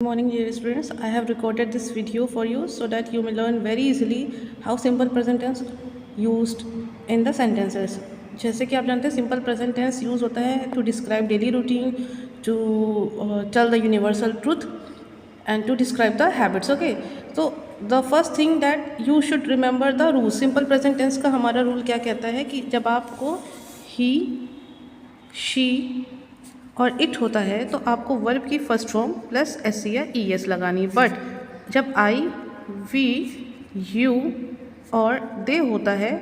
Good morning dear students. I have recorded this video for you so that you may learn very easily how simple present tense used in the sentences. जैसे कि आप जानते हैं simple present tense use होता है to describe daily routine, to tell the universal truth and to describe the habits. Okay, तो the first thing that you should remember the rule. Simple present tense का हमारा rule क्या कहता है कि जब आपको ही, शी और इट होता है तो आपको वर्ब की फर्स्ट फॉर्म प्लस एस या ई एस लगानी. बट जब आई, वी, यू और दे होता है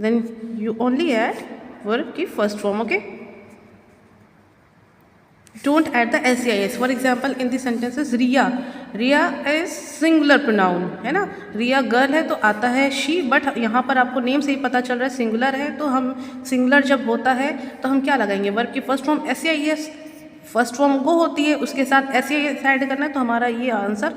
then you only add verb की first form. Okay, don't add the S या S. For example in the sentences Riya, Riya is singular pronoun है ना. रिया गर्ल है तो आता है शी, बट यहाँ पर आपको नेम से ही पता चल रहा है सिंगुलर है, तो हम सिंगुलर जब होता है तो हम क्या लगाएंगे वर्ब की फर्स्ट फॉर्म एस या एस. फर्स्ट फॉर्म गो होती है, उसके साथ एस या एस ऐड करना है तो हमारा ये आंसर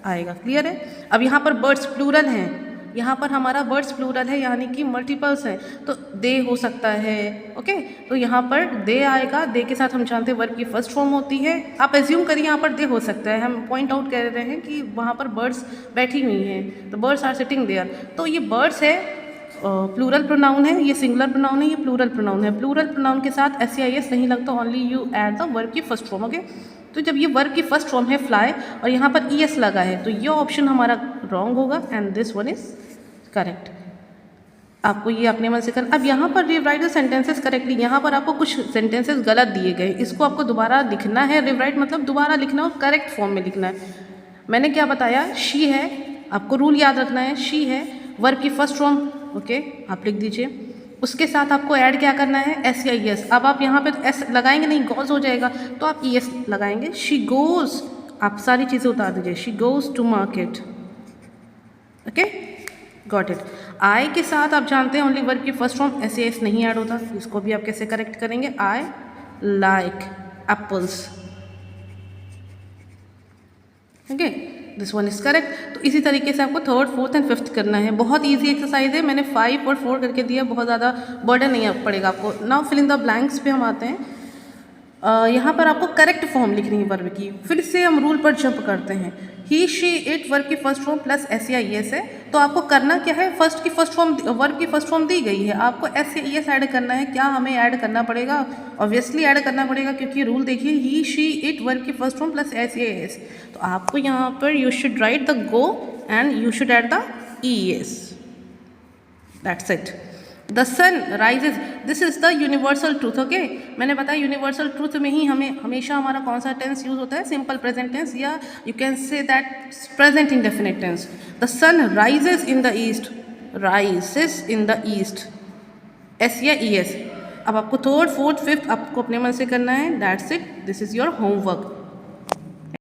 आएगा. क्लियर है. अब यहाँ पर बर्ड्स प्लूरल हैं, यहाँ पर हमारा वर्ड्स प्लूरल है यानी कि मल्टीपल्स हैं, तो दे हो सकता है. ओके, तो यहाँ पर दे आएगा. दे के साथ हम जानते हैं वर्ब की फर्स्ट फॉर्म होती है. आप एज्यूम करिए यहाँ पर दे हो सकता है. हम पॉइंट आउट कर रहे हैं कि वहाँ पर बर्ड्स बैठी हुई हैं, तो बर्ड्स आर सिटिंग देयर. तो ये बर्ड्स है, प्लूरल प्रोनाउन है, ये सिंगुलर प्रोनाउन है, ये प्लूरल प्रोनाउन है. प्लूरल प्रोनाउन के साथ एस या एस नहीं लगता, only you add the verb की फर्स्ट फॉर्म. ओके, तो जब ये वर्ब की फर्स्ट फॉर्म है फ्लाई और यहाँ पर ई एस लगा है तो ये ऑप्शन हमारा रॉन्ग होगा and this one is correct. आपको ये अपने मन से करना. अब यहाँ पर रिवराइट द सेंटेंसेस करेक्टली. यहाँ पर आपको कुछ सेंटेंसेस गलत दिए गए, इसको आपको दोबारा लिखना है. रिवराइट मतलब दोबारा लिखना और करेक्ट फॉर्म में लिखना है. मैंने क्या बताया, शी है, आपको रूल याद रखना है. शी है, वर्ब की फर्स्ट फॉर्म. ओके, आप लिख दीजिए. उसके साथ आपको ऐड क्या करना है एस या एस. अब आप यहाँ पे एस लगाएंगे नहीं, गोज हो जाएगा, तो आप ई एस लगाएंगे. शी गोज, आप सारी चीज़ें उतार दीजिए. She goes to market. Okay, got it. I के साथ आप जानते हैं ओनली वर्ब की फर्स्ट फॉर्म एस या एस नहीं ऐड होता. इसको भी आप कैसे करेक्ट करेंगे. I like apples. Okay, this one is correct. तो इसी तरीके से आपको थर्ड, फोर्थ एंड फिफ्थ करना है. बहुत इजी एक्सरसाइज है. मैंने 5 और 4 करके दिया, बहुत ज़्यादा बर्डन नहीं पड़ेगा आपको. Now fill in the blanks पे हम आते हैं. यहाँ पर आपको करेक्ट फॉर्म लिखनी है वर्ब की. फिर से हम रूल पर जंप करते हैं. ही, शी, इट वर्ब की फर्स्ट फॉर्म प्लस एस या ई एस है, तो आपको करना क्या है, फर्स्ट की फर्स्ट फॉर्म वर्ब की फर्स्ट फॉर्म दी गई है, आपको एस या ई एस ऐड करना है. क्या हमें ऐड करना पड़ेगा, ऑब्वियसली ऐड करना पड़ेगा क्योंकि रूल देखिए ही, शी, इट वर्ब की फर्स्ट फॉर्म प्लस एस या एस. तो आपको यहाँ पर you should write the go and you should add the E S. That's it. The sun rises, this is the universal truth. Okay, मैंने बताया universal truth में ही हमें हमेशा हमारा कौन सा टेंस यूज होता है, सिंपल प्रेजेंट टेंस, या you can say that present indefinite tense. The sun rises in the east, rises in the east, S या ई एस. अब आपको थर्ड, फोर्थ, फिफ्थ आपको अपने मन से करना है. That's it. This is your homework.